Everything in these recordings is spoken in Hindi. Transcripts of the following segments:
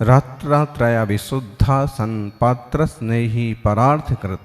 रात्रत्रया विशुद्धा संपात्र स्नेही परार्थकृत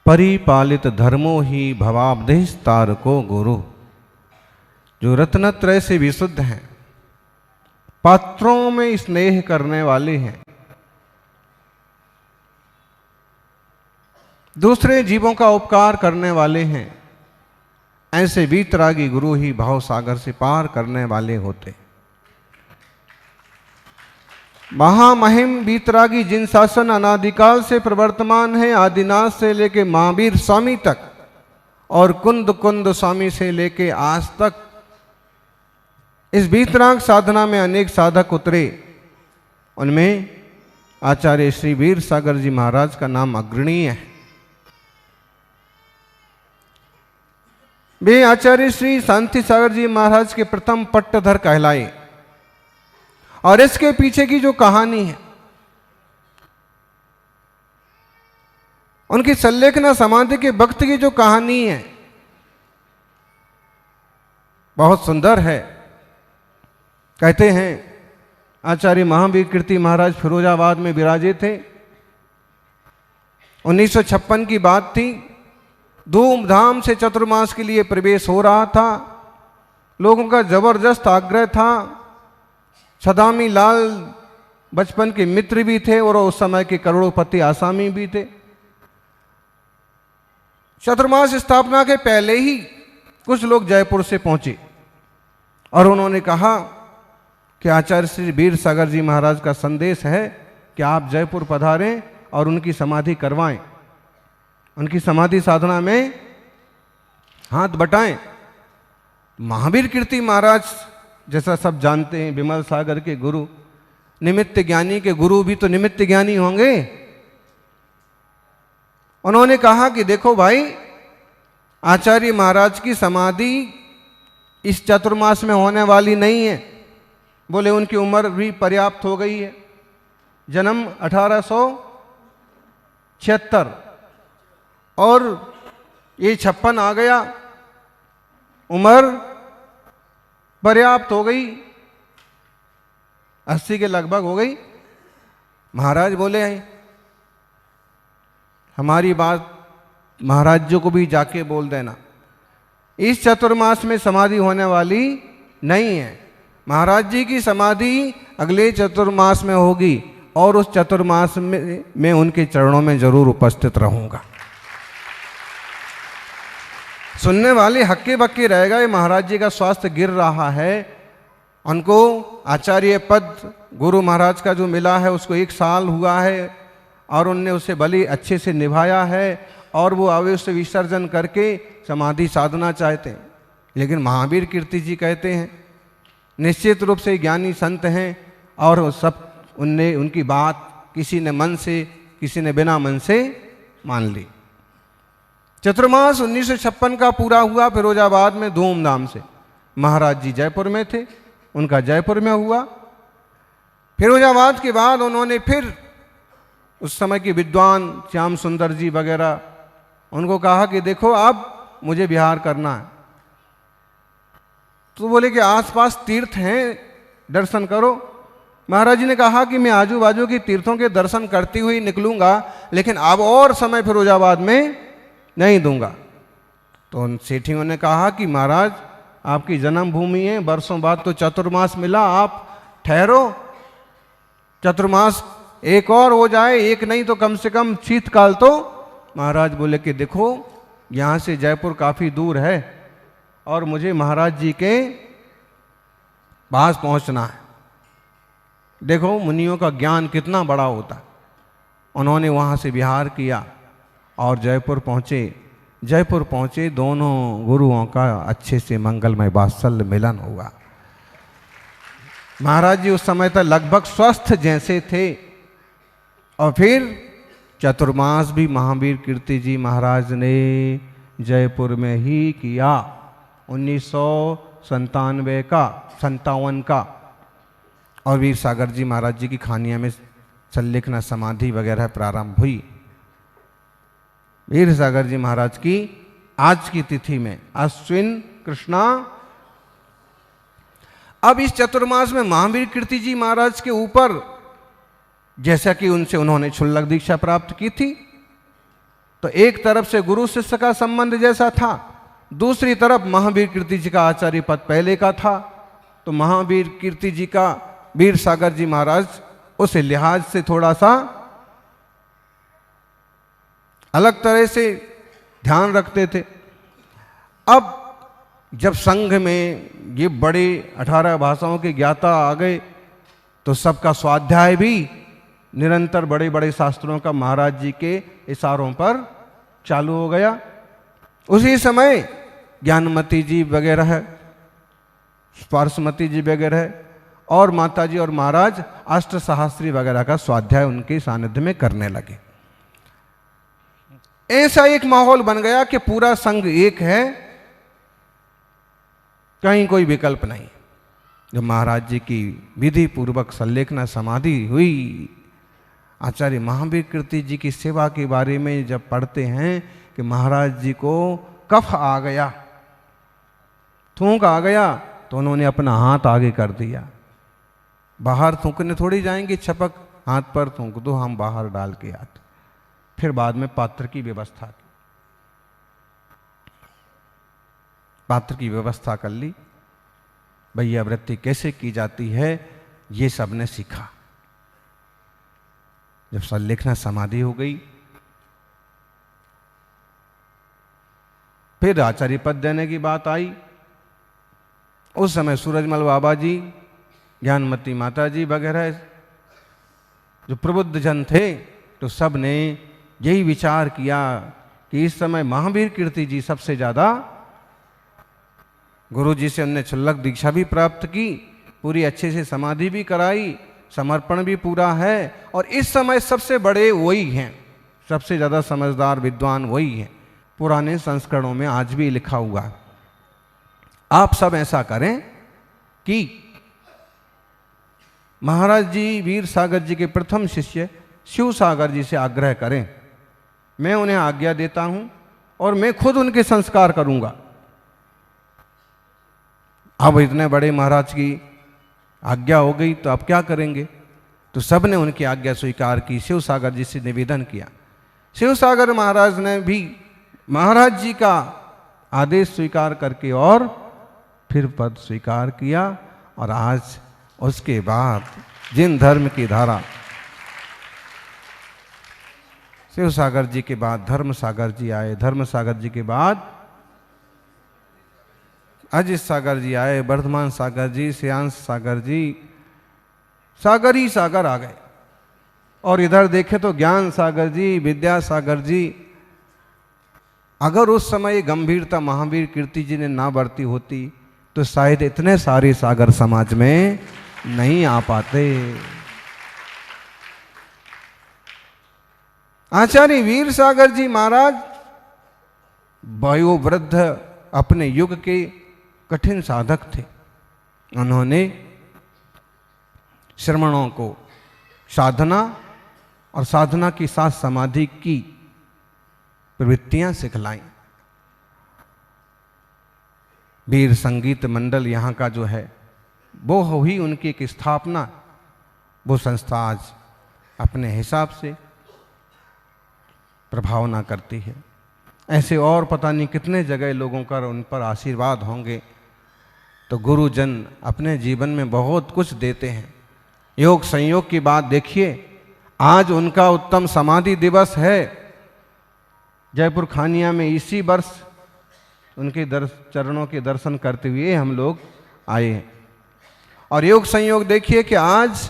परिपालित धर्मो ही भवाब्देश तारको गुरु। जो रत्नत्रय से विशुद्ध हैं, पात्रों में स्नेह करने वाले हैं, दूसरे जीवों का उपकार करने वाले हैं, ऐसे वीतरागी गुरु ही भाव सागर से पार करने वाले होते। महामहिम वीतरागी जिन शासन अनादिकाल से प्रवर्तमान है, आदिनाथ से लेके महावीर स्वामी तक और कुंद कुंद स्वामी से लेके आज तक, इस वीतराग साधना में अनेक साधक उतरे। उनमें आचार्य श्री वीर सागर जी महाराज का नाम अग्रणीय है। वे आचार्य श्री शांति सागर जी महाराज के प्रथम पट्टधर कहलाए। और इसके पीछे की जो कहानी है, उनकी संलेखना समाधि के भक्त की जो कहानी है, बहुत सुंदर है। कहते हैं आचार्य महावीर कीर्ति महाराज फिरोजाबाद में विराजे थे। 1956 की बात थी। धूमधाम से चतुर्मास के लिए प्रवेश हो रहा था। लोगों का जबरदस्त आग्रह था। छदामी लाल बचपन के मित्र भी थे और उस समय के करोड़पति आसामी भी थे। चतुर्मास स्थापना के पहले ही कुछ लोग जयपुर से पहुंचे और उन्होंने कहा कि आचार्य श्री वीर सागर जी महाराज का संदेश है कि आप जयपुर पधारें और उनकी समाधि करवाएं, उनकी समाधि साधना में हाथ बटाएं। महावीर कीर्ति महाराज, जैसा सब जानते हैं, विमल सागर के गुरु, निमित्त ज्ञानी के गुरु भी तो निमित्त ज्ञानी होंगे। उन्होंने कहा कि देखो भाई, आचार्य महाराज की समाधि इस चतुर्मास में होने वाली नहीं है। बोले उनकी उम्र भी पर्याप्त हो गई है। जन्म 1876 और ये 56 आ गया, उम्र पर्याप्त हो गई, 80 के लगभग हो गई। महाराज बोले हमारी बात महाराज जी को भी जाके बोल देना, इस चतुर्मास में समाधि होने वाली नहीं है। महाराज जी की समाधि अगले चतुर्मास में होगी और उस चतुर्मास में उनके चरणों में जरूर उपस्थित रहूंगा। सुनने वाले हक्के बक्के रह गए। महाराज जी का स्वास्थ्य गिर रहा है। उनको आचार्य पद गुरु महाराज का जो मिला है उसको 1 साल हुआ है और उनने उसे भली अच्छे से निभाया है और वो आवेश से विसर्जन करके समाधि साधना चाहते हैं। लेकिन महावीर कीर्ति जी कहते हैं निश्चित रूप से ज्ञानी संत हैं और सब उनने उनकी बात किसी ने मन से, किसी ने बिना मन से मान ली। चतुर्मास 1956 का पूरा हुआ फिरोजाबाद में धूमधाम से। महाराज जी जयपुर में थे, उनका जयपुर में हुआ। फिरोजाबाद के बाद उन्होंने फिर उस समय के विद्वान श्याम सुंदर जी वगैरह, उनको कहा कि देखो अब मुझे बिहार करना है। तो बोले कि आसपास तीर्थ हैं, दर्शन करो। महाराज जी ने कहा कि मैं आजू बाजू के तीर्थों के दर्शन करती हुई निकलूंगा, लेकिन अब और समय फिरोजाबाद में नहीं दूंगा। तो उन सेठियों ने कहा कि महाराज आपकी जन्मभूमि है, बरसों बाद तो चतुर्मास मिला, आप ठहरो, चतुर्मास एक और हो जाए, एक नहीं तो कम से कम शीतकाल तो। महाराज बोले कि देखो यहाँ से जयपुर काफ़ी दूर है और मुझे महाराज जी के पास पहुँचना है। देखो मुनियों का ज्ञान कितना बड़ा होता है। उन्होंने वहाँ से विहार किया और जयपुर पहुँचे। जयपुर पहुँचे, दोनों गुरुओं का अच्छे से मंगलमय वात्सल्य मिलन हुआ। महाराज जी उस समय तक लगभग स्वस्थ जैसे थे। और फिर चतुर्मास भी महावीर कीर्ति जी महाराज ने जयपुर में ही किया। 1997 का और वीर सागर जी महाराज जी की खानिया में संलेखना समाधि वगैरह प्रारंभ हुई। वीर सागर जी महाराज की आज की तिथि में अश्विन कृष्णा अब इस चतुर्मास में महावीर कीर्ति जी महाराज के ऊपर, जैसा कि उन्होंने क्षुल्लक दीक्षा प्राप्त की थी, तो एक तरफ से गुरु शिष्य का संबंध जैसा था, दूसरी तरफ महावीर कीर्ति जी का आचार्य पद पहले का था। तो महावीर कीर्ति जी का वीर सागर जी महाराज उस लिहाज से थोड़ा सा अलग तरह से ध्यान रखते थे। अब जब संघ में ये बड़े 18 भाषाओं के ज्ञाता आ गए, तो सबका स्वाध्याय भी निरंतर बड़े बड़े शास्त्रों का महाराज जी के इशारों पर चालू हो गया। उसी समय ज्ञानमती जी वगैरह, स्पर्शमती जी वगैरह और माता जी और महाराज अष्ट सहस्त्री वगैरह का स्वाध्याय उनके सानिध्य में करने लगे। ऐसा एक माहौल बन गया कि पूरा संघ एक है, कहीं कोई विकल्प नहीं। जब महाराज जी की विधि पूर्वक संलेखना समाधि हुई, आचार्य महावीर कीर्ति जी की सेवा के बारे में जब पढ़ते हैं कि महाराज जी को कफ आ गया, थूक आ गया, तो उन्होंने अपना हाथ आगे कर दिया। बाहर थूकने थोड़ी जाएंगे, छपक हाथ पर थूक दो, हम बाहर डाल के आते। फिर बाद में पात्र की व्यवस्था की, पात्र की व्यवस्था कर ली। भैया वृत्ति कैसे की जाती है ये सबने सीखा। जब संलेखना समाधि हो गई, फिर आचार्य पद देने की बात आई। उस समय सूरजमल बाबा जी, ज्ञानमती माता जी वगैरह जो प्रबुद्ध जन थे, तो सब ने यही विचार किया कि इस समय महावीर कीर्ति जी सबसे ज्यादा, गुरु जी से हमने क्षुल्लक दीक्षा भी प्राप्त की, पूरी अच्छे से समाधि भी कराई, समर्पण भी पूरा है, और इस समय सबसे बड़े वही हैं, सबसे ज़्यादा समझदार विद्वान वही हैं। पुराने संस्करणों में आज भी लिखा हुआ है। आप सब ऐसा करें कि महाराज जी वीर सागर जी के प्रथम शिष्य शिव सागर जी से आग्रह करें, मैं उन्हें आज्ञा देता हूं और मैं खुद उनके संस्कार करूंगा। अब इतने बड़े महाराज की आज्ञा हो गई, तो अब क्या करेंगे? तो सबने उनकी आज्ञा स्वीकार की, शिव सागर जी से निवेदन किया। शिव सागर महाराज ने भी महाराज जी का आदेश स्वीकार करके और फिर पद स्वीकार किया। और आज उसके बाद जिन धर्म की धारा, शिव सागर जी के बाद धर्म सागर जी आए, धर्म सागर जी के बाद अजित सागर जी आए, वर्धमान सागर जी, श्रेयांश सागर जी, सागर ही सागर आ गए। और इधर देखे तो ज्ञान सागर जी, विद्या सागर जी। अगर उस समय गंभीरता महावीर कीर्ति जी ने ना बरती होती तो शायद इतने सारे सागर समाज में नहीं आ पाते। आचार्य वीर सागर जी महाराज वयोवृद्ध अपने युग के कठिन साधक थे। उन्होंने श्रमणों को साधना और साधना के साथ समाधि की प्रवृत्तियां सिखलाई। वीर संगीत मंडल यहाँ का जो है वो हुई उनकी एक स्थापना। वो संस्था आज अपने हिसाब से प्रभावना करती है। ऐसे और पता नहीं कितने जगह लोगों का उन पर आशीर्वाद होंगे। तो गुरुजन अपने जीवन में बहुत कुछ देते हैं। योग संयोग की बात देखिए, आज उनका उत्तम समाधि दिवस है। जयपुर खानिया में इसी वर्ष उनके चरणों के दर्शन करते हुए हम लोग आए हैं। और योग संयोग देखिए कि आज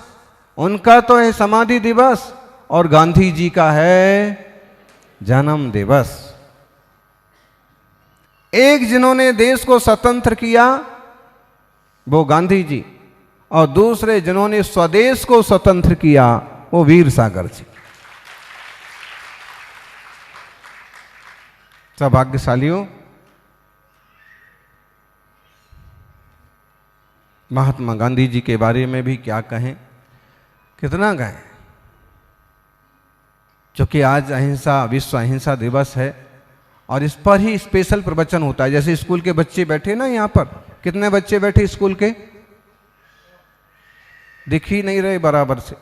उनका तो है समाधि दिवस और गांधी जी का है जन्म दिवस। एक जिन्होंने देश को स्वतंत्र किया वो गांधी जी, और दूसरे जिन्होंने स्वदेश को स्वतंत्र किया वो वीर सागर जी। सौभाग्यशालियों, महात्मा गांधी जी के बारे में भी क्या कहें, कितना कहें। क्योंकि आज अहिंसा, विश्व अहिंसा दिवस है और इस पर ही स्पेशल प्रवचन होता है। जैसे स्कूल के बच्चे बैठे ना यहाँ पर, कितने बच्चे बैठे स्कूल के? दिख ही नहीं रहे बराबर से,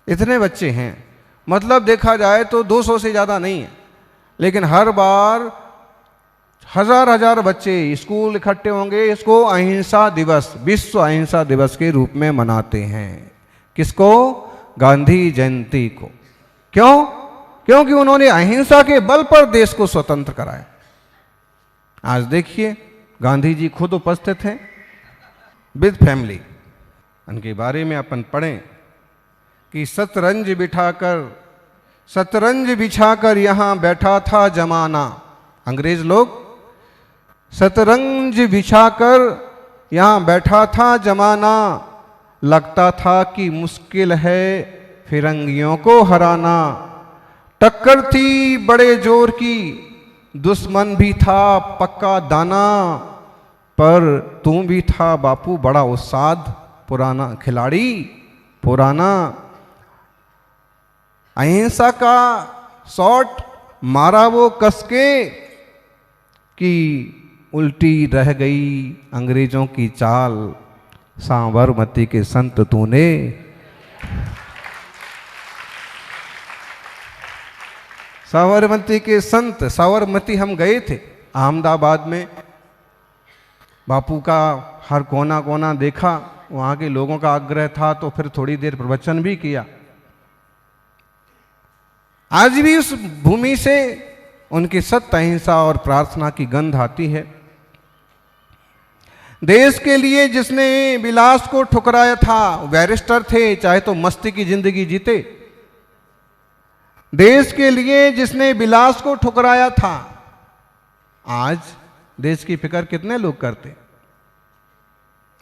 इतने बच्चे हैं। मतलब देखा जाए तो 200 से ज़्यादा नहीं है, लेकिन हर बार हजार हजार बच्चे स्कूल इकट्ठे होंगे, इसको अहिंसा दिवस, विश्व अहिंसा दिवस के रूप में मनाते हैं। किसको? गांधी जयंती को। क्यों? क्योंकि उन्होंने अहिंसा के बल पर देश को स्वतंत्र कराया। आज देखिए गांधी जी खुद उपस्थित हैं विद फैमिली। उनके बारे में अपन पढ़ें कि शतरंज बिछाकर यहाँ बैठा था जमाना। अंग्रेज लोग शतरंज बिछाकर यहाँ बैठा था जमाना, लगता था कि मुश्किल है फिरंगियों को हराना। टक्कर थी बड़े जोर की, दुश्मन भी था पक्का दाना, पर तू भी था बापू बड़ा उस्ताद, पुराना खिलाड़ी पुराना। अहिंसा का शॉट मारा वो कसके कि उल्टी रह गई अंग्रेजों की चाल। साबरमती के संत तूने। साबरमती के संत, साबरमती हम गए थे अहमदाबाद में, बापू का हर कोना कोना देखा, वहाँ के लोगों का आग्रह था तो फिर थोड़ी देर प्रवचन भी किया। आज भी उस भूमि से उनकी सत्य अहिंसा और प्रार्थना की गंध आती है। देश के लिए जिसने विलास को ठुकराया था, बैरिस्टर थे चाहे तो मस्ती की जिंदगी जीते। देश के लिए जिसने विलास को ठुकराया था, आज देश की फिक्र कितने लोग करते?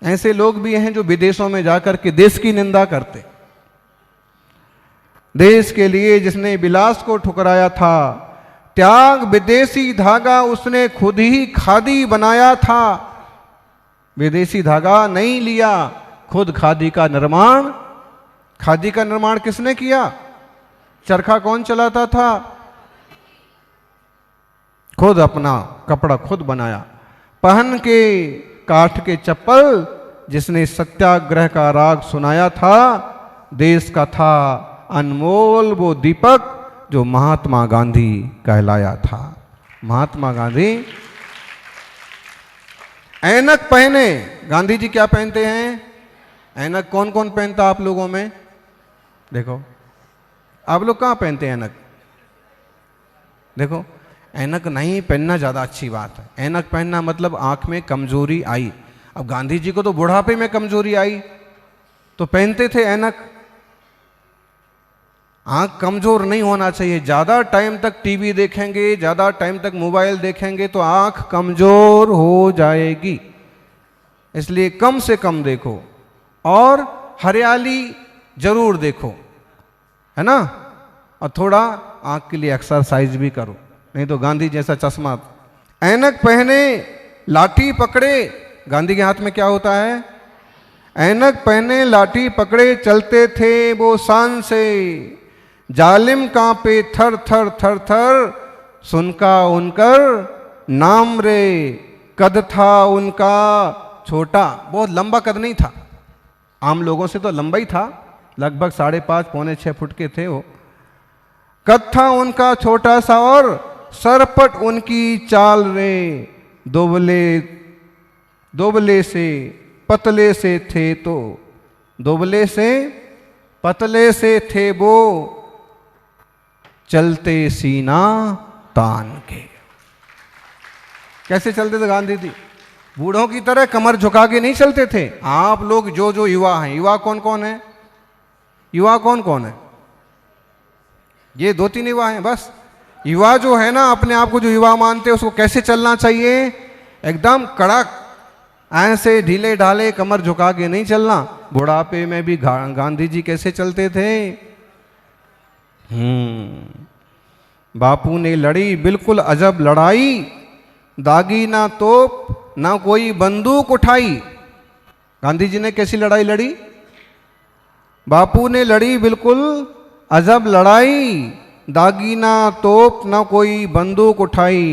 ऐसे लोग भी हैं जो विदेशों में जाकर के देश की निंदा करते। देश के लिए जिसने विलास को ठुकराया था, त्याग विदेशी धागा उसने खुद ही खादी बनाया था। विदेशी धागा नहीं लिया, खुद खादी का निर्माण। खादी का निर्माण किसने किया? चरखा कौन चलाता था? खुद अपना कपड़ा खुद बनाया। पहन के काठ के चप्पल जिसने सत्याग्रह का राग सुनाया था, देश का था अनमोल वो दीपक जो महात्मा गांधी कहलाया था। महात्मा गांधी ऐनक पहने। गांधी जी क्या पहनते हैं? ऐनक कौन कौन पहनता आप लोगों में? देखो आप लोग कहाँ पहनते हैं ऐनक? देखो ऐनक नहीं पहनना ज़्यादा अच्छी बात है। ऐनक पहनना मतलब आंख में कमजोरी आई। अब गांधी जी को तो बुढ़ापे में कमजोरी आई तो पहनते थे ऐनक। आंख कमजोर नहीं होना चाहिए। ज़्यादा टाइम तक टीवी देखेंगे, ज़्यादा टाइम तक मोबाइल देखेंगे तो आंख कमजोर हो जाएगी। इसलिए कम से कम देखो और हरियाली जरूर देखो, है ना? और थोड़ा आंख के लिए एक्सरसाइज भी करो, नहीं तो गांधी जैसा चश्मा। ऐनक पहने लाठी पकड़े। गांधी के हाथ में क्या होता है? ऐनक पहने लाठी पकड़े चलते थे वो शान से। जालिम कांपे थर थर थर थर, सुनका उनकर नाम रे। कद था उनका छोटा, बहुत लंबा कद नहीं था, आम लोगों से तो लंबा ही था, लगभग 5.5 पौने 6 फुट के थे वो। कद था उनका छोटा सा और सरपट उनकी चाल रे। दोबले से पतले से थे तो, दोबले से पतले से थे वो, चलते सीना तान के। कैसे चलते थे गांधी जी? बूढ़ों की तरह कमर झुका के नहीं चलते थे। आप लोग जो युवा हैं, युवा कौन कौन है? युवा कौन कौन है? ये 2-3 युवा हैं बस। युवा जो है ना, अपने आप को जो युवा मानते हैं, उसको कैसे चलना चाहिए? एकदम कड़क, ऐसे ढीले ढाले कमर झुका के नहीं चलना। बुढ़ापे में भी गांधी जी कैसे चलते थे? बापू ने लड़ी बिल्कुल अजब लड़ाई, दागी ना तोप ना कोई बंदूक उठाई। गांधी जी ने कैसी लड़ाई लड़ी? बापू ने लड़ी बिल्कुल अजब लड़ाई, दागी ना तोप ना कोई बंदूक उठाई।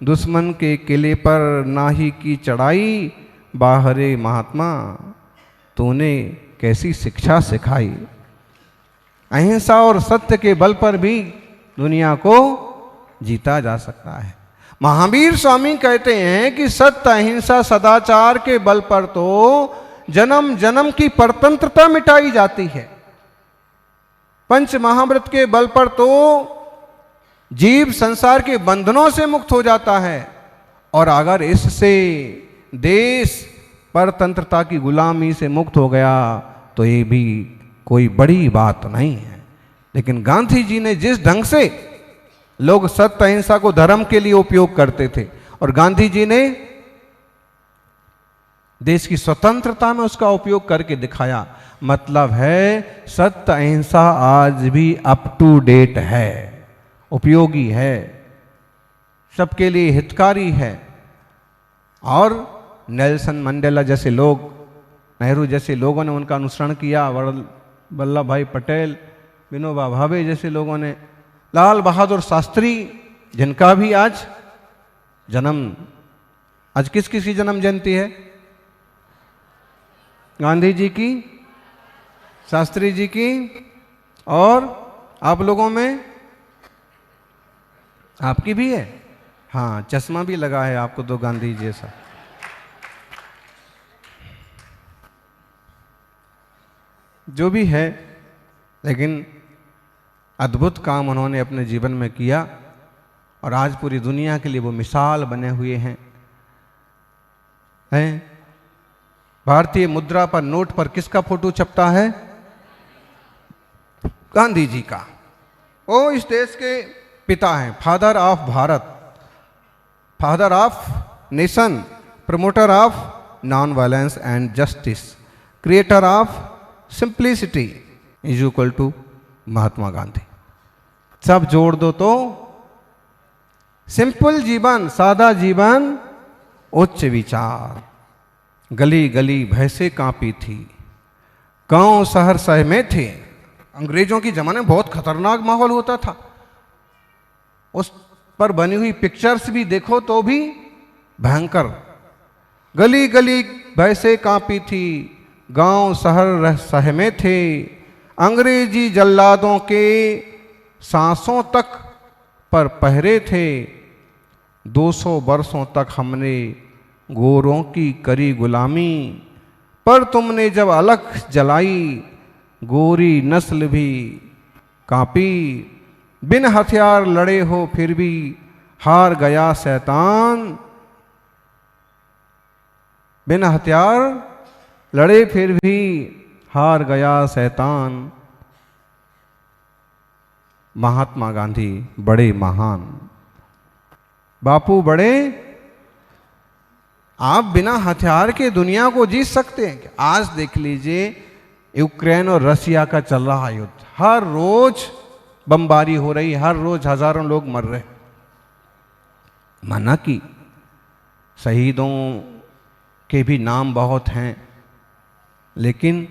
दुश्मन के किले पर ना ही की चढ़ाई, बाहरे महात्मा तूने कैसी शिक्षा सिखाई। अहिंसा और सत्य के बल पर भी दुनिया को जीता जा सकता है। महावीर स्वामी कहते हैं कि सत्य, अहिंसा, सदाचार के बल पर तो जन्म जन्म की परतंत्रता मिटाई जाती है। पंच महाव्रत के बल पर तो जीव संसार के बंधनों से मुक्त हो जाता है, और अगर इससे देश परतंत्रता की गुलामी से मुक्त हो गया तो ये भी कोई बड़ी बात नहीं है। लेकिन गांधी जी ने जिस ढंग से, लोग सत्य अहिंसा को धर्म के लिए उपयोग करते थे, और गांधी जी ने देश की स्वतंत्रता में उसका उपयोग करके दिखाया। मतलब है सत्य अहिंसा आज भी अप टू डेट है, उपयोगी है, सबके लिए हितकारी है। और नेल्सन मंडेला जैसे लोग, नेहरू जैसे लोगों ने उनका अनुसरण किया, वल्लभ भाई पटेल, विनोबा भावे जैसे लोगों ने, लाल बहादुर शास्त्री जिनका भी आज किस की जन्म जयंती है? गांधी जी की, शास्त्री जी की, और आप लोगों में आपकी भी है। हाँ, चश्मा भी लगा है आपको तो गांधी जी जैसा। जो भी है, लेकिन अद्भुत काम उन्होंने अपने जीवन में किया, और आज पूरी दुनिया के लिए वो मिसाल बने हुए हैं। भारतीय मुद्रा पर, नोट पर किसका फोटो छपता है? गांधी जी का। वो इस देश के पिता हैं, father of Bharat, father of nation, promoter of non violence and justice, creator of simplicity is equal to Mahatma Gandhi. सब जोड़ दो तो सिंपल जीवन, सादा जीवन, उच्च विचार। गली गली भय से कांपी थी, गांव शहर सहमे थे। अंग्रेजों की जमाने में बहुत खतरनाक माहौल होता था। उस पर बनी हुई पिक्चर्स भी देखो तो भी भयंकर। गली गली भय से कांपी थी, गांव शहर सहमे थे। अंग्रेजी जल्लादों के सांसों तक पर पहरे थे। 200 वर्षों तक हमने गोरों की करी गुलामी, पर तुमने जब अलख जलाई, गोरी नस्ल भी कांपी। बिन हथियार लड़े हो फिर भी हार गया शैतान। बिन हथियार लड़े फिर भी हार गया शैतान। महात्मा गांधी बड़े महान, बापू बड़े। आप बिना हथियार के दुनिया को जीत सकते हैं? आज देख लीजिए, यूक्रेन और रशिया का चल रहा युद्ध, हर रोज बमबारी हो रही, हर रोज हजारों लोग मर रहे। माना कि शहीदों के भी नाम बहुत हैं, लेकिन